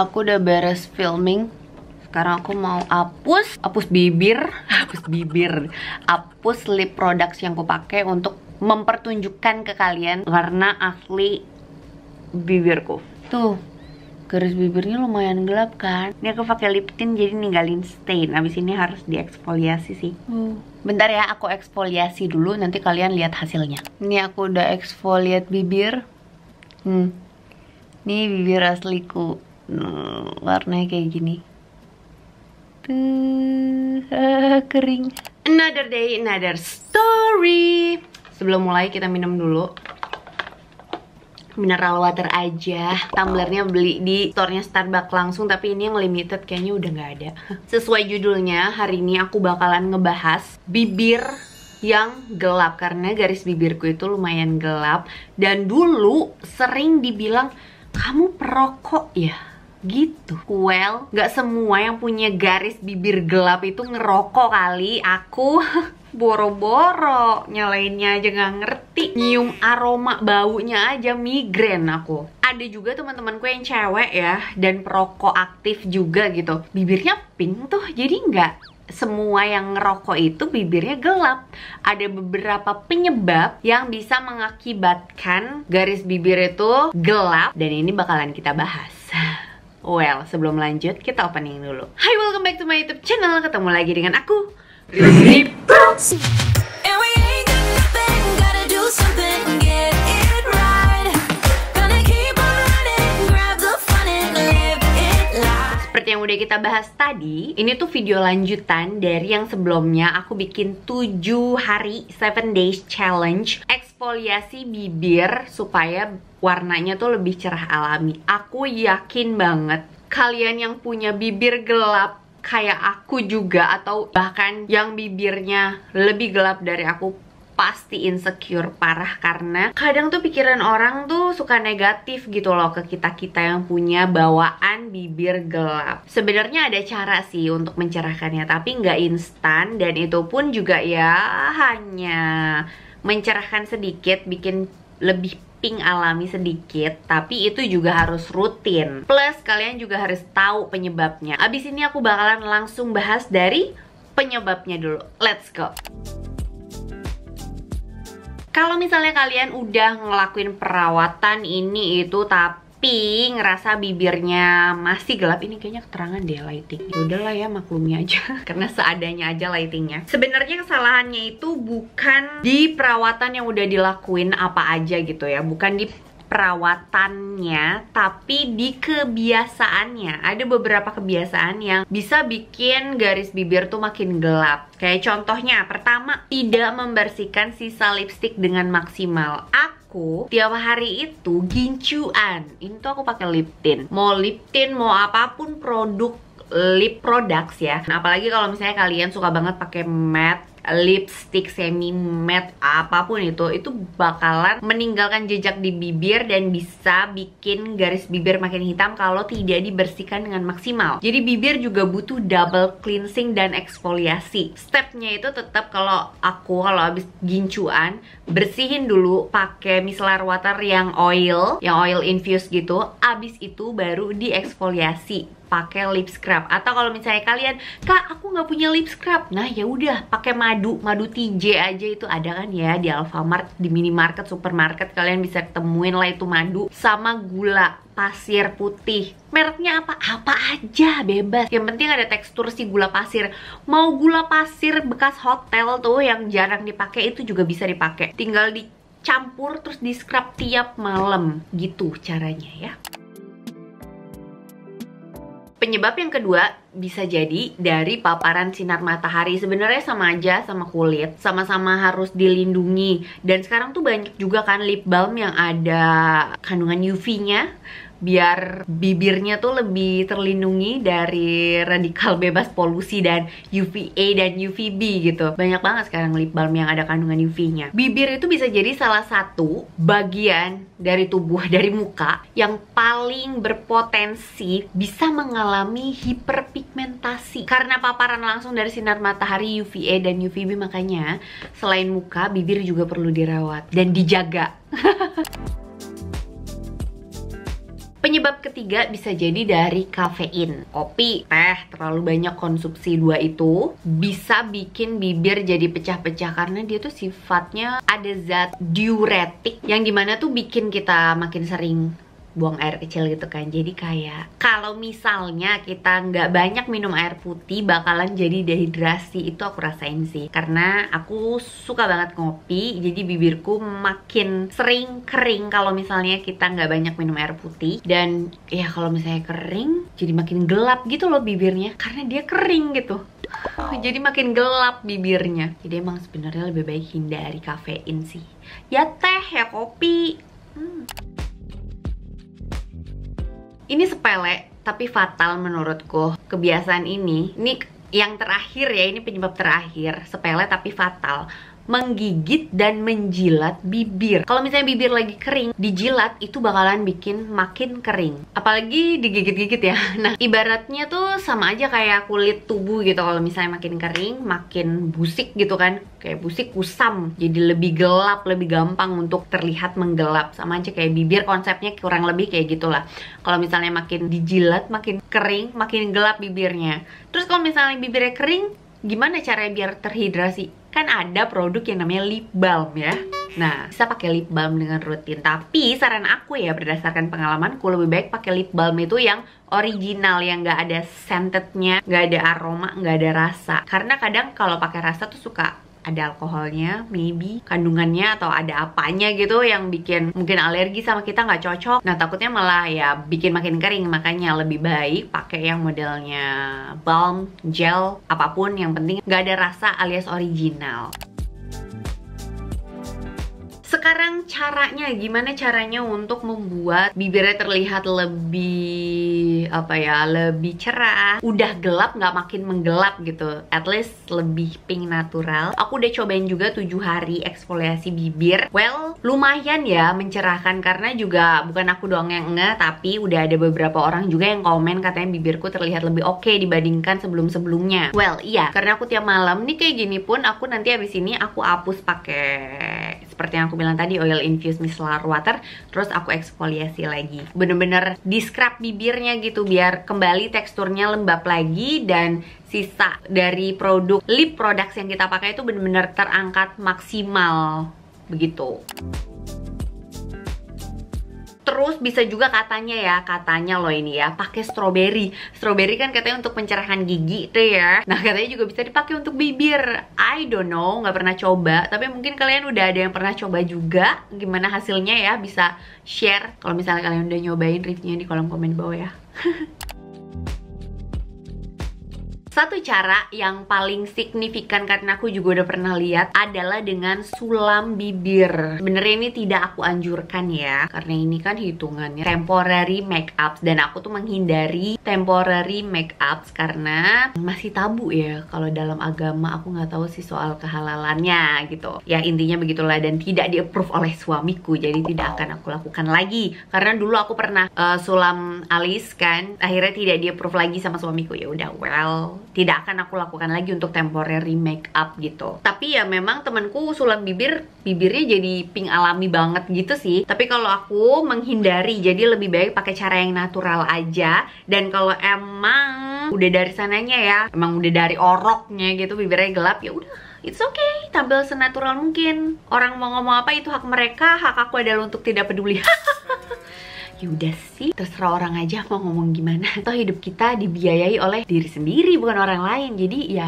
Aku udah beres filming. Sekarang aku mau hapus bibir, hapus lip products yang aku pakai untuk mempertunjukkan ke kalian warna asli bibirku. Tuh, garis bibirnya lumayan gelap kan? Ini aku pakai lip tint jadi ninggalin stain. Abis ini harus dieksfoliasi sih. Bentar ya, aku eksfoliasi dulu, nanti kalian lihat hasilnya. Ini aku udah eksfoliat bibir. Ini bibir asliku. Warnanya kayak gini. Tuh, kering. Another day, another story. Sebelum mulai kita minum dulu. Mineral water aja. Tumblernya beli di store-nya Starbucks langsung, tapi ini yang limited kayaknya udah nggak ada. Sesuai judulnya, hari ini aku bakalan ngebahas bibir yang gelap karena garis bibirku itu lumayan gelap dan dulu sering dibilang kamu perokok ya gitu. Well, nggak semua yang punya garis bibir gelap itu ngerokok kali. Aku boro-boro nyalainnya aja nggak ngerti, nyium aroma baunya aja migrain aku. Ada juga teman-temanku yang cewek ya dan perokok aktif juga gitu, bibirnya pink tuh. Jadi nggak semua yang ngerokok itu bibirnya gelap. Ada beberapa penyebab yang bisa mengakibatkan garis bibir itu gelap dan ini bakalan kita bahas. Well, sebelum lanjut kita opening dulu. Hai, welcome back to my YouTube channel. Ketemu lagi dengan aku, Rizky Bros. Seperti yang udah kita bahas tadi, ini tuh video lanjutan dari yang sebelumnya. Aku bikin 7 hari 7 days challenge eksfoliasi bibir supaya warnanya tuh lebih cerah alami. Aku yakin banget kalian yang punya bibir gelap kayak aku juga, atau bahkan yang bibirnya lebih gelap dari aku, pasti insecure parah karena kadang tuh pikiran orang tuh suka negatif gitu loh ke kita-kita yang punya bawaan bibir gelap. Sebenarnya ada cara sih untuk mencerahkannya, tapi nggak instan, dan itu pun juga ya hanya mencerahkan sedikit, bikin lebih pink alami sedikit, tapi itu juga harus rutin. Plus kalian juga harus tahu penyebabnya. Abis ini aku bakalan langsung bahas dari penyebabnya dulu. Let's go. Kalau misalnya kalian udah ngelakuin perawatan ini itu tapi ngerasa bibirnya masih gelap, ini kayaknya keterangan deh lighting. Udahlah ya, maklumi aja karena seadanya aja lightingnya. Sebenarnya kesalahannya itu bukan di perawatan yang udah dilakuin apa aja gitu ya, bukan di perawatannya, tapi di kebiasaannya. Ada beberapa kebiasaan yang bisa bikin garis bibir tuh makin gelap. Kayak contohnya, pertama, tidak membersihkan sisa lipstick dengan maksimal. Aku tiap hari itu gincuan. Ini tuh aku pakai lip tint. Mau lip tint, mau apapun produk lip products ya. Nah, apalagi kalau misalnya kalian suka banget pakai matte lipstick, semi matte, apapun itu bakalan meninggalkan jejak di bibir dan bisa bikin garis bibir makin hitam kalau tidak dibersihkan dengan maksimal. Jadi bibir juga butuh double cleansing dan eksfoliasi. Stepnya itu tetap kalau habis gincuan, bersihin dulu pakai micellar water yang oil infused gitu. Abis itu baru dieksfoliasi pakai lip scrub. Atau kalau misalnya kalian, kak aku nggak punya lip scrub, nah ya udah pakai madu TJ aja, itu ada kan ya di Alfamart, di minimarket, supermarket kalian bisa temuin lah itu madu sama gula pasir putih. Mereknya apa aja bebas, yang penting ada tekstur si gula pasir. Mau gula pasir bekas hotel tuh yang jarang dipakai, itu juga bisa dipakai, tinggal dicampur terus di scrub tiap malam gitu caranya ya. Penyebab yang kedua bisa jadi dari paparan sinar matahari. Sebenarnya sama aja sama kulit, sama-sama harus dilindungi. Dan sekarang tuh banyak juga kan lip balm yang ada kandungan UV-nya, biar bibirnya tuh lebih terlindungi dari radikal bebas polusi dan UVA dan UVB gitu. Banyak banget sekarang lip balm yang ada kandungan UV-nya. Bibir itu bisa jadi salah satu bagian dari tubuh, dari muka, yang paling berpotensi bisa mengalami hiperpigmentasi karena paparan langsung dari sinar matahari UVA dan UVB. Makanya selain muka, bibir juga perlu dirawat dan dijaga. Penyebab ketiga bisa jadi dari kafein. Kopi, teh, terlalu banyak konsumsi dua itu bisa bikin bibir jadi pecah-pecah karena dia tuh sifatnya ada zat diuretik yang dimana tuh bikin kita makin sering buang air kecil gitu kan. Jadi kayak kalau misalnya kita nggak banyak minum air putih bakalan jadi dehidrasi. Itu aku rasain sih, karena aku suka banget ngopi, jadi bibirku makin sering kering kalau misalnya kita nggak banyak minum air putih. Dan ya kalau misalnya kering jadi makin gelap gitu loh bibirnya, karena dia kering gitu. Jadi makin gelap bibirnya. Jadi emang sebenarnya lebih baik hindari kafein sih. Ya teh, ya kopi. Ini sepele tapi fatal menurutku. Kebiasaan ini yang terakhir ya, ini penyebab terakhir. Sepele tapi fatal. Menggigit dan menjilat bibir. Kalau misalnya bibir lagi kering, dijilat itu bakalan bikin makin kering. Apalagi digigit-gigit ya. Nah, ibaratnya tuh sama aja kayak kulit tubuh gitu. Kalau misalnya makin kering, makin busik gitu kan. Kayak busik, kusam. Jadi lebih gelap, lebih gampang untuk terlihat menggelap. Sama aja kayak bibir, konsepnya kurang lebih kayak gitulah. Kalau misalnya makin dijilat, makin kering, makin gelap bibirnya. Terus kalau misalnya bibirnya kering, gimana caranya biar terhidrasi? Kan ada produk yang namanya lip balm ya. Nah, bisa pakai lip balm dengan rutin. Tapi saran aku ya, berdasarkan pengalamanku, lebih baik pakai lip balm itu yang original, yang nggak ada scentednya, nggak ada aroma, nggak ada rasa. Karena kadang kalau pakai rasa tuh suka ada alkoholnya, maybe kandungannya atau ada apanya gitu yang bikin mungkin alergi sama kita, nggak cocok. Nah, takutnya malah ya bikin makin kering. Makanya lebih baik pakai yang modelnya balm, gel, apapun, yang penting nggak ada rasa alias original. Sekarang caranya, gimana caranya untuk membuat bibirnya terlihat lebih lebih cerah, udah gelap nggak makin menggelap gitu, at least lebih pink natural. Aku udah cobain juga 7 hari eksfoliasi bibir. Well, lumayan ya mencerahkan, karena juga bukan aku doang yang enggak, tapi udah ada beberapa orang juga yang komen katanya bibirku terlihat lebih oke dibandingkan sebelum-sebelumnya. Well, iya, karena aku tiap malam nih kayak gini pun, aku nanti abis ini aku hapus pakai seperti yang aku bilang tadi, oil infused micellar water, terus aku eksfoliasi lagi. Bener-bener di scrub bibirnya gitu biar kembali teksturnya lembab lagi, dan sisa dari produk lip products yang kita pakai itu bener-bener terangkat maksimal begitu. Terus bisa juga katanya loh ini ya, pakai strawberry. Strawberry kan katanya untuk pencerahan gigi tuh ya. Nah, katanya juga bisa dipakai untuk bibir. I don't know, nggak pernah coba. Tapi mungkin kalian udah ada yang pernah coba juga. Gimana hasilnya ya, bisa share. Kalau misalnya kalian udah nyobain, reviewnya di kolom komen bawah ya. Satu cara yang paling signifikan, karena aku juga udah pernah lihat, adalah dengan sulam bibir. Sebenarnya ini tidak aku anjurkan ya, karena ini kan hitungannya temporary makeup, dan aku tuh menghindari temporary makeup karena masih tabu ya kalau dalam agama. Aku nggak tahu sih soal kehalalannya gitu. Ya intinya begitulah, dan tidak di-approve oleh suamiku, jadi tidak akan aku lakukan lagi. Karena dulu aku pernah sulam alis kan, akhirnya tidak di-approve lagi sama suamiku. Ya udah, well, tidak akan aku lakukan lagi untuk temporary makeup gitu. Tapi ya memang temanku sulam bibirnya jadi pink alami banget gitu sih. Tapi kalau aku menghindari, jadi lebih baik pakai cara yang natural aja. Dan kalau emang udah dari sananya ya, emang udah dari oroknya gitu bibirnya gelap, ya udah, it's okay, tampil senatural mungkin. Orang mau ngomong apa itu hak mereka, hak aku adalah untuk tidak peduli. Ya udah sih, terserah orang aja mau ngomong gimana. Toh hidup kita dibiayai oleh diri sendiri, bukan orang lain. Jadi ya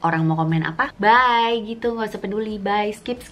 orang mau komen apa, bye gitu, nggak usah peduli, bye, skip.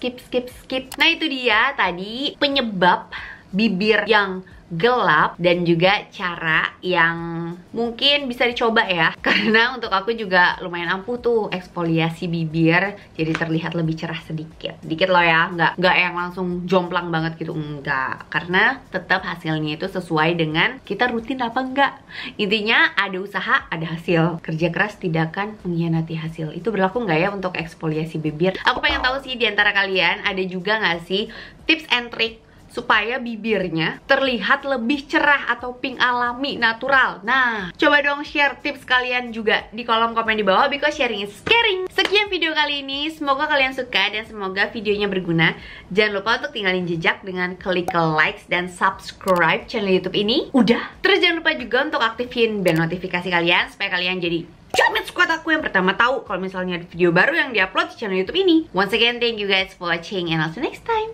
Nah itu dia tadi penyebab bibir yang gelap, dan juga cara yang mungkin bisa dicoba ya. Karena untuk aku juga lumayan ampuh tuh eksfoliasi bibir, jadi terlihat lebih cerah sedikit loh ya, nggak yang langsung jomplang banget gitu, enggak. Karena tetap hasilnya itu sesuai dengan kita rutin apa enggak. Intinya ada usaha, ada hasil. Kerja keras tidak akan mengkhianati hasil. Itu berlaku nggak ya untuk eksfoliasi bibir? Aku pengen tahu sih, diantara kalian ada juga nggak sih tips and trick supaya bibirnya terlihat lebih cerah atau pink alami natural. Nah, coba dong share tips kalian juga di kolom komen di bawah, because sharing is caring. Sekian video kali ini, semoga kalian suka dan semoga videonya berguna. Jangan lupa untuk tinggalin jejak dengan klik like dan subscribe channel YouTube ini. Udah. Terus jangan lupa juga untuk aktifin bell notifikasi kalian supaya kalian jadi Jamet Squad aku yang pertama tahu kalau misalnya ada video baru yang diupload di channel YouTube ini. Once again, thank you guys for watching and I'll see you next time.